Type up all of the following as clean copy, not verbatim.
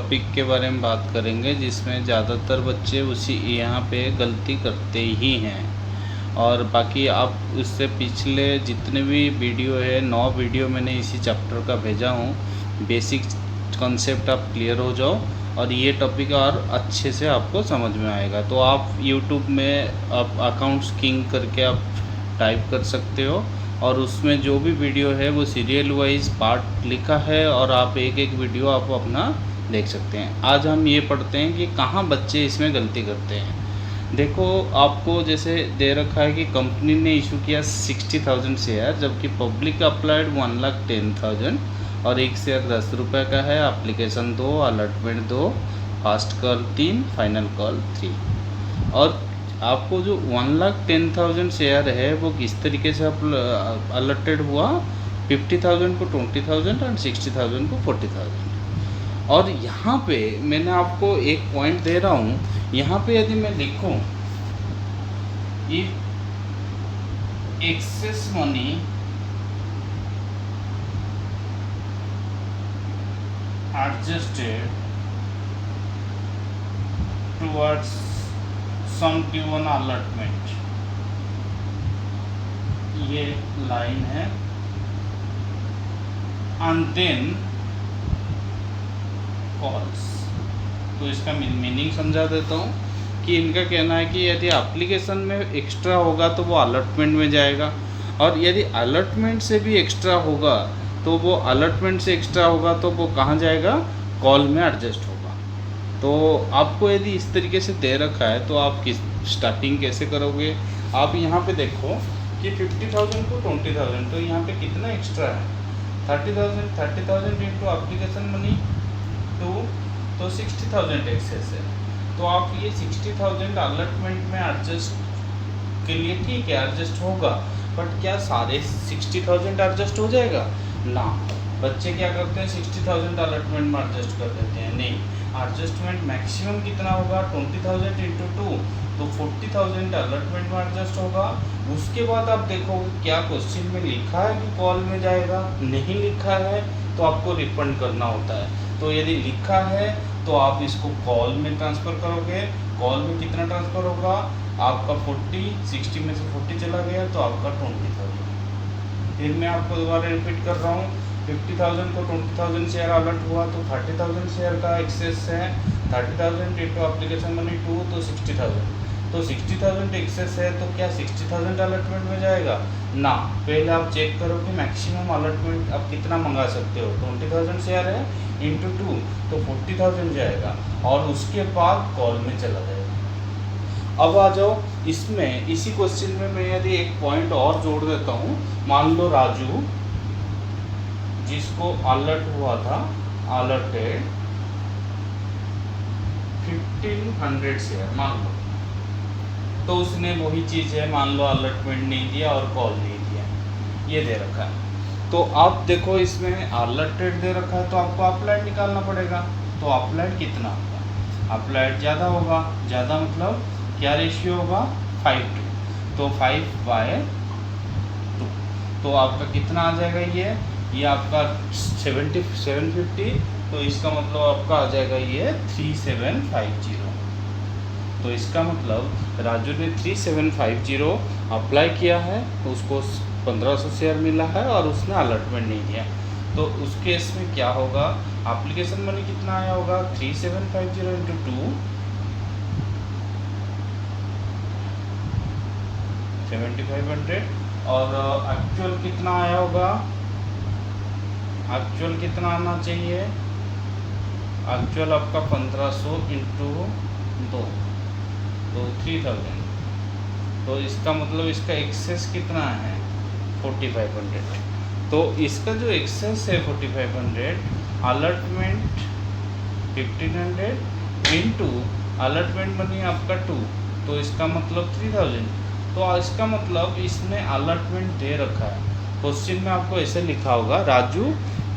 Topic के बारे में बात करेंगे जिसमें ज़्यादातर बच्चे उसी यहाँ पे गलती करते ही हैं। और बाकी आप उससे पिछले जितने भी वीडियो है 9 वीडियो मैंने इसी चैप्टर का भेजा हूँ। बेसिक कॉन्सेप्ट आप क्लियर हो जाओ और ये टॉपिक और अच्छे से आपको समझ में आएगा। तो आप यूट्यूब में आप अकाउंट्स किंग करके आप टाइप कर सकते हो और उसमें जो भी वीडियो है वो सीरियल वाइज पार्ट लिखा है और आप एक एक वीडियो आप अपना देख सकते हैं। आज हम ये पढ़ते हैं कि कहाँ बच्चे इसमें गलती करते हैं। देखो, आपको जैसे दे रखा है कि कंपनी ने इशू किया 60,000 शेयर, जबकि पब्लिक अप्लाइड 1,10,000 और एक शेयर 10 रुपये का है। Application 2, allotment 2, fast call 3, final call 3। और आपको जो 1,10,000 शेयर है वो किस तरीके से अलॉटेड हुआ? 50,000 को 20,000 और 60,000 को 40,000। और यहाँ पे मैंने आपको एक पॉइंट दे रहा हूँ। यहाँ पे यदि मैं लिखूँ excess money adjusted towards some given allotment, ये लाइन है। and then calls, तो इसका मीनिंग समझा देता हूँ कि इनका कहना है कि यदि एप्लीकेशन में एक्स्ट्रा होगा तो वो अलॉटमेंट में जाएगा, और यदि अलॉटमेंट से भी एक्स्ट्रा होगा तो वो अलॉटमेंट से एक्स्ट्रा होगा तो वो कहाँ जाएगा? कॉल में एडजस्ट होगा। तो आपको यदि इस तरीके से दे रखा है तो आप किस स्टार्टिंग कैसे करोगे? आप यहाँ पे देखो कि 50,000 को 20,000, तो यहाँ पे कितना एक्स्ट्रा है? 30,000 इंटू एप्लीकेशन मनी 2, तो 60,000 एक्सेस है। तो आप ये 60,000 अलॉटमेंट में एडजस्ट के लिए ठीक है, एडजस्ट होगा, बट क्या सारे 60,000 एडजस्ट हो जाएगा? ना। बच्चे क्या करते हैं? 60,000 अलॉटमेंट में एडजस्ट कर देते हैं। नहीं, एडजस्टमेंट मैक्सिमम कितना होगा? 20,000 इंटू 2, तो 40,000 अलॉटमेंट में एडजस्ट होगा। उसके बाद आप देखो क्या क्वेश्चन में लिखा है कि कॉल में जाएगा? नहीं लिखा है तो आपको रिफंड करना होता है। तो यदि लिखा है तो आप इसको कॉल में ट्रांसफ़र करोगे। कॉल में कितना ट्रांसफ़र होगा? आपका 60 में से 40 चला गया तो आपका 20,000। फिर मैं आपको दोबारा रिपीट कर रहा हूँ, 50,000 को 20,000 शेयर अलॉट हुआ तो 30,000 शेयर का एक्सेस है। 30,000 इंटू एप्लीकेशन मनी 2, तो 60,000, तो 60,000 एक्सेस है। तो क्या 60,000 अलॉटमेंट में जाएगा? ना। पहले आप चेक करो कि मैक्सिमम अलॉटमेंट आप कितना मंगा सकते हो। 20,000 शेयर है इंटू 2, तो 40,000 जाएगा और उसके बाद कॉल में चला जाएगा। अब आ जाओ इसमें, इसी क्वेश्चन में मैं यदि एक पॉइंट और जोड़ देता हूँ। मान लो राजू, जिसको अलर्ट हुआ था, अलर्टेड 1,500 शेयर मान लो, तो उसने वही चीज़ है, मान लो अलर्टमेंट नहीं दिया और कॉल नहीं दिया, ये दे रखा है। तो आप देखो इसमें अलर्टेड दे रखा है तो आपको अप्लाइड निकालना पड़ेगा। तो अप्लाइड कितना होगा? अप्लाइड ज़्यादा होगा। ज़्यादा मतलब क्या रेशियो होगा? 5:2, तो 5/2, तो आपका कितना आ जाएगा? ये आपका 750, तो इसका मतलब आपका आ जाएगा ये 3750। तो इसका मतलब राजू ने 3750 अप्लाई किया है, उसको 1,500 शेयर मिला है और उसने अलॉटमेंट नहीं दिया। तो उस केस में क्या होगा? एप्लीकेशन मनी कितना आया होगा? 3750 इंटू 2, 7,500, और एक्चुअल कितना आया होगा? एक्चुअल कितना आना चाहिए? एक्चुअल आपका 1,500 इंटू 2, तो 3,000। तो इसका मतलब इसका एक्सेस कितना है? 4,500। तो इसका जो एक्सेस है 4,500, अलॉटमेंट 1,500 इंटू अलॉटमेंट मनी आपका 2, तो इसका मतलब 3,000। तो इसका मतलब इसने अलॉटमेंट दे रखा है। क्वेश्चन में आपको ऐसे लिखा होगा, Raju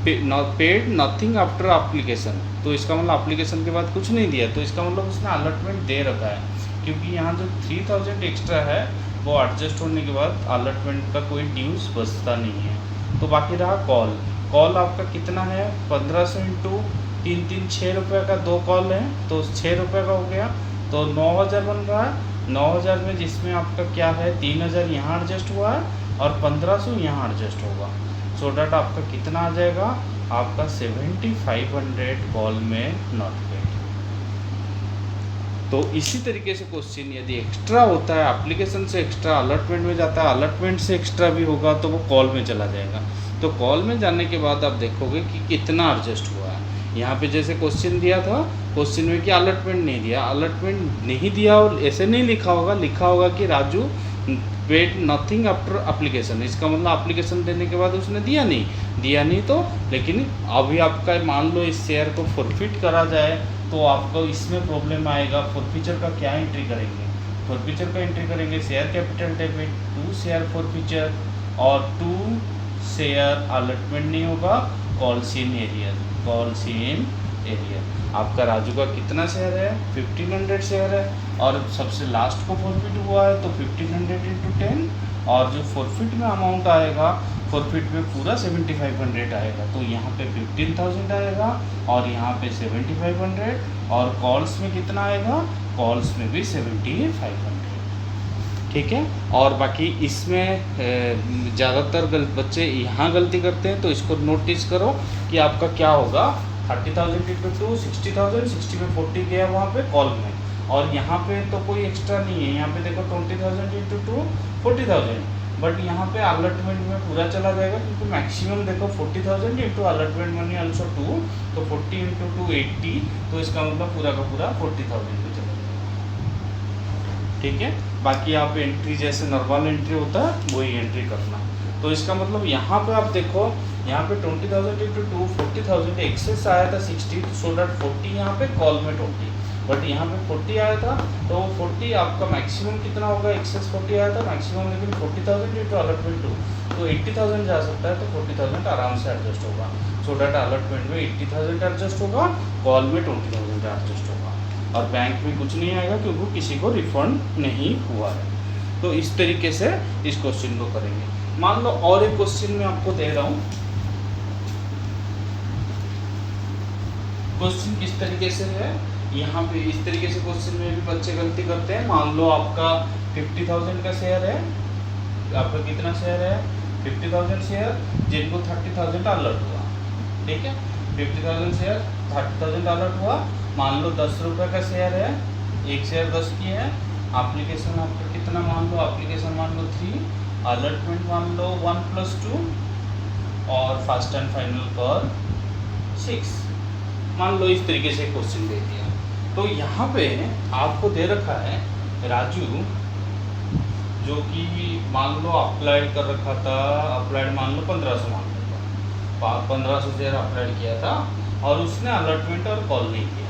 paid nothing after application, तो इसका मतलब एप्लीकेशन के बाद कुछ नहीं दिया, तो इसका मतलब उसने अलॉटमेंट दे रखा है। क्योंकि यहाँ जो 3,000 एक्स्ट्रा है वो एडजस्ट होने के बाद अलॉटमेंट का कोई ड्यूज बचता नहीं है। तो बाकी रहा कॉल। कॉल आपका कितना है? 1,500 इंटू तीन तीन 6 रुपये का 2 कॉल है तो 6 रुपये का हो गया, तो 9,000 बन रहा है। 9,000 में जिसमें आपका क्या है 3,000 यहाँ एडजस्ट हुआ है और 1,500 यहाँ एडजस्ट होगा, सो डैट आपका कितना आ जाएगा, आपका 7,500 कॉल में नॉट पेड। तो इसी तरीके से क्वेश्चन यदि एक्स्ट्रा होता है, एप्लीकेशन से एक्स्ट्रा अलॉटमेंट में जाता है, अलॉटमेंट से एक्स्ट्रा भी होगा तो वो कॉल में चला जाएगा। तो कॉल में जाने के बाद आप देखोगे कि कितना एडजस्ट हुआ है। यहाँ पे जैसे क्वेश्चन दिया था, क्वेश्चन में कि अलॉटमेंट नहीं दिया, अलॉटमेंट नहीं दिया और ऐसे नहीं लिखा होगा, लिखा होगा कि Raju paid nothing after application. इसका मतलब एप्लीकेशन देने के बाद उसने दिया नहीं तो, लेकिन अभी आपका मान लो इस शेयर को फॉरफिट करा जाए तो आपको इसमें प्रॉब्लम आएगा। फॉरफीचर का क्या एंट्री करेंगे, फॉरफीचर का एंट्री करेंगे share capital debit, 2 share forfeiture और 2 शेयर अलॉटमेंट नहीं होगा, कॉल इन एरियर। आपका राजू का कितना शेयर है, 1,500 शेयर है और सबसे लास्ट को फॉरफिट हुआ है तो 1,500 × 10 और जो फॉरफिट में अमाउंट आएगा, फॉरफिट में पूरा 7,500 आएगा, तो यहाँ पे 15,000 आएगा और यहाँ पे 7,500 और कॉल्स में कितना आएगा, कॉल्स में भी 7,500। ठीक है। और बाकी इसमें ज़्यादातर बच्चे यहाँ गलती करते हैं, तो इसको नोटिस करो कि आपका क्या होगा, 30,000 × 2 60,000, 60 में 40 गया वहाँ पे कॉल में, और यहाँ पे तो कोई एक्स्ट्रा नहीं है। यहाँ पे देखो 20,000 × 2 40,000, बट यहाँ पे अलॉटमेंट में पूरा चला जाएगा क्योंकि मैक्सिमम देखो 40,000 इंटू अलॉटमेंट मनी ऑल्सो 2, तो 40 × 2 80, तो इसका मतलब पूरा का पूरा 40,000 पे चला जाएगा। ठीक है। बाकी आप एंट्री जैसे नॉर्मल एंट्री होता है वही एंट्री करना। तो इसका मतलब यहाँ पे आप देखो, यहाँ पे 20,000 × 2 40,000 एक्सेस आया था 60, सो डैट 40 यहाँ पे कॉल में 20, बट यहाँ पे 40 आया था, तो 40 आपका मैक्सिमम कितना होगा, एक्सेस 40 आया था मैक्सिमम, लेकिन 40,000 × अलॉटमेंट 2 तो 80,000 जा सकता है, तो 40,000 आराम से एडजस्ट होगा, सो डैट अलॉटमेंट में 80,000 एडजस्ट होगा, कॉल में 20,000 एडजस्ट होगा और बैंक में कुछ नहीं आएगा क्योंकि किसी को रिफंड नहीं हुआ है। तो इस तरीके से इस क्वेश्चन को करेंगे। मान लो और एक क्वेश्चन मैं आपको दे रहा हूँ, क्वेश्चन किस तरीके से है, यहाँ पे इस तरीके से क्वेश्चन में भी बच्चे गलती करते हैं। मान लो आपका 50,000 का शेयर है, आपका कितना शेयर है 50,000 शेयर, जिनको 30,000 अलॉट हुआ। ठीक है, 50,000 शेयर 30,000 अलॉट हुआ। मान लो 10 रुपये का शेयर है, एक शेयर 10 की है, एप्लीकेशन आपका कितना मान लो, एप्लीकेशन मान लो 3, अलॉटमेंट मान लो 1+2 और फर्स्ट एंड फाइनल पर 6। मान लो इस तरीके से क्वेश्चन दे दिया, तो यहाँ पे आपको दे रखा है राजू, जो कि मान लो अप्लाइड कर रखा था, अप्लाइड मान लो 1,500 मान लो, 1,500 शेयर अप्लाइड किया था और उसने अलॉटमेंट और कॉल नहीं किया।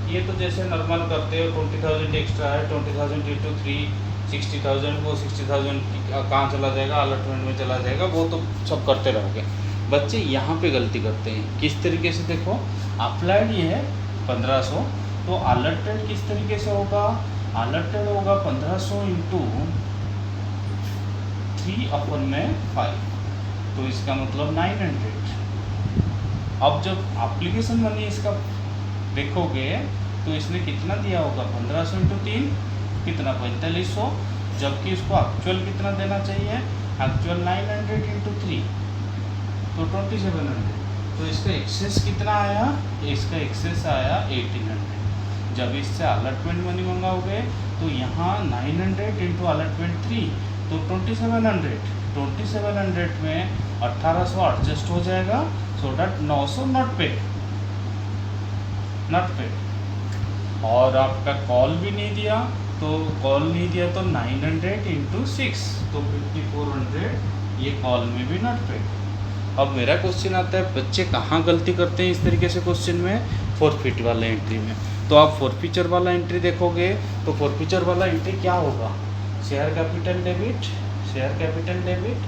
ये तो जैसे नॉर्मल करते हो, 20,000 एक्स्ट्रा है, 20,000 × 3 60,000, वो 60,000 कहाँ चला जाएगा, अलॉटमेंट में चला जाएगा, वो तो सब करते रहोगे। बच्चे यहाँ पे गलती करते हैं, किस तरीके से देखो, अप्लाइड ये है 1,500, तो अलॉटेड किस तरीके से होगा, अलॉटेड होगा 1,500 × 3/5, तो इसका मतलब 900। अब जब एप्लीकेशन मनी इसका देखोगे तो इसने कितना दिया होगा, 1,500 × 3 कितना 4,500, जबकि इसको एक्चुअल कितना देना चाहिए, एक्चुअल 900 × 3 तो 2,700, तो इसका एक्सेस कितना आया, इसका एक्सेस आया 1,800। जब इससे अलॉटमेंट मनी मंगाओगे तो यहाँ 900 × अलॉटमेंट 3 तो 2,700, 2,700 में 1,800 एडजस्ट हो जाएगा, सो डैट 900 नॉट पेड। और आपका कॉल भी नहीं दिया, तो कॉल नहीं दिया तो 900 × 6 तो 5,400, ये कॉल में भी नॉट पेड। अब मेरा क्वेश्चन आता है, बच्चे कहाँ गलती करते हैं इस तरीके से क्वेश्चन में, फॉरफिट वाला एंट्री में। तो आप फॉरफीचर वाला एंट्री देखोगे तो फॉरफीचर वाला एंट्री क्या होगा, share capital debit, share capital debit,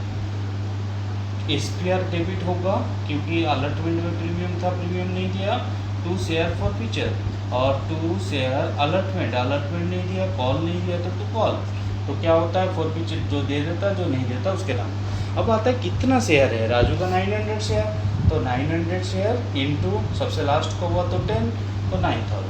SPR debit होगा क्योंकि अलॉटमेंट में प्रीमियम था, प्रीमियम नहीं दिया, 2 शेयर फॉरफीचर और 2 शेयर अलॉटमेंट, अलॉटमेंट नहीं दिया, कॉल नहीं दिया तो 2 कॉल। तो क्या होता है, फॉरफीचर जो दे देता, जो नहीं देता उसके नाम। अब आता है कितना शेयर है, राजू का 900 शेयर, तो 900 शेयर इंटू सबसे लास्ट को हुआ तो 10, तो 9000।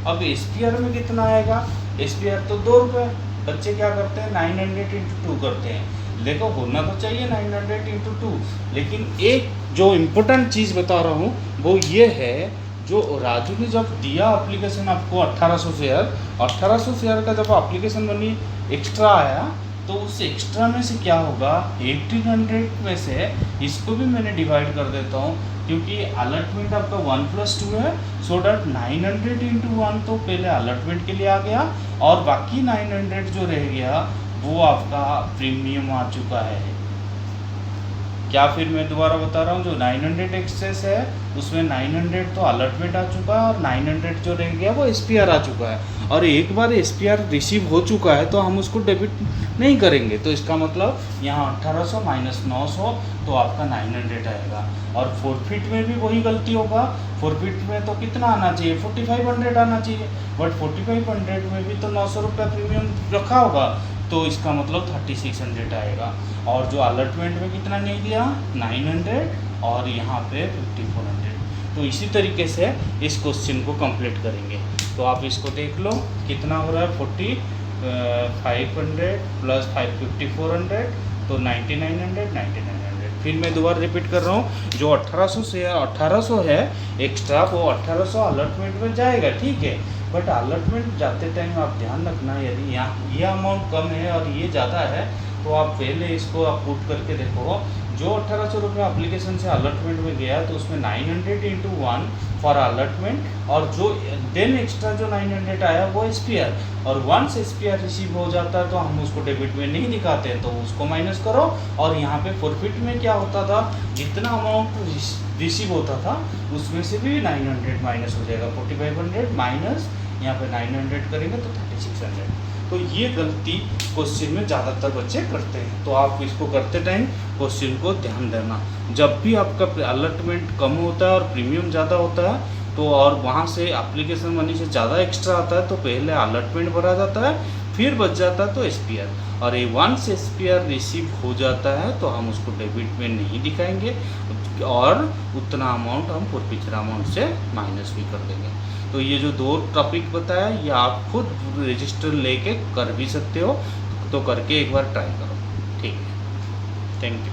अब SPR में कितना आएगा? SPR तो 2 रुपये। बच्चे क्या करते हैं, 900 इंटू 2 करते हैं। देखो होना तो चाहिए 900 इंटू 2, लेकिन एक जो इम्पोर्टेंट चीज़ बता रहा हूँ वो ये है, जो राजू ने जब दिया एप्लीकेशन आपको 1800 शेयर, 1800 शेयर का जब एप्लीकेशन बनी एक्स्ट्रा आया, तो उस एक्स्ट्रा में से क्या होगा, 1800 में से इसको भी मैंने डिवाइड कर देता हूँ, क्योंकि अलॉटमेंट आपका 1+2 है, सो डैट 900 इंटू 1 तो पहले अलॉटमेंट के लिए आ गया, और बाकी 900 जो रह गया वो आपका प्रीमियम आ चुका है। क्या फिर मैं दोबारा बता रहा हूँ, जो 900 एक्सेस है उसमें 900 तो अलॉटमेंट आ चुका है, और 900 जो रह गया वो SPR आ चुका है। और एक बार SPR रिसीव हो चुका है तो हम उसको डेबिट नहीं करेंगे, तो इसका मतलब यहाँ 1800 माइनस 900 तो आपका 900 आएगा। और फोरफिट में भी वही गलती होगा, फोरफिट में तो कितना आना चाहिए, 4500 आना चाहिए, बट 4500 में भी तो 900 रुपये प्रीमियम रखा होगा, तो इसका मतलब 3600 आएगा। और जो अलॉटमेंट में कितना नहीं दिया, 900, और यहाँ पे 5400। तो इसी तरीके से इस क्वेश्चन को कंप्लीट करेंगे। तो आप इसको देख लो कितना हो रहा है, 4500 प्लस 5400, तो 9900। फिर मैं दोबारा रिपीट कर रहा हूँ, जो 1800 है एक्स्ट्रा, वो 1800 अलॉटमेंट में जाएगा, ठीक है, बट अलॉटमेंट जाते टाइम आप ध्यान रखना, यदि यहाँ ये अमाउंट कम है और ये ज़्यादा है, तो आप पहले इसको आप पुट करके देखो। जो 1800 रुपये एप्लीकेशन से अलॉटमेंट में गया, तो उसमें 900 इंटू 1 फॉर अलॉटमेंट, और जो देन एक्स्ट्रा जो 900 आया वो SPR, और वंस SPR रिसीव हो जाता है तो हम उसको डेबिट में नहीं दिखाते हैं, तो उसको माइनस करो। और यहाँ पे फोरफिट में क्या होता था, जितना अमाउंट रिसीव होता था उसमें से भी 900 माइनस हो जाएगा, 4500 माइनस यहाँ पे 900 करेंगे तो 3600। तो ये गलती क्वेश्चन में ज़्यादातर बच्चे करते हैं, तो आप इसको करते टाइम क्वेश्चन को ध्यान देना। जब भी आपका अलॉटमेंट कम होता है और प्रीमियम ज़्यादा होता है, तो और वहाँ से एप्लीकेशन मनी से ज़्यादा एक्स्ट्रा आता है, तो पहले अलॉटमेंट भरा जाता है, फिर बच जाता है तो SPR, और ये वंस SPR रिसीव हो जाता है तो हम उसको डेबिट में नहीं दिखाएंगे, और उतना अमाउंट हम पिछला अमाउंट से माइनस भी कर देंगे। तो ये जो 2 टॉपिक बताया, ये आप खुद रजिस्टर लेके कर भी सकते हो, तो करके एक बार ट्राई करो, ठीक है। Thank you.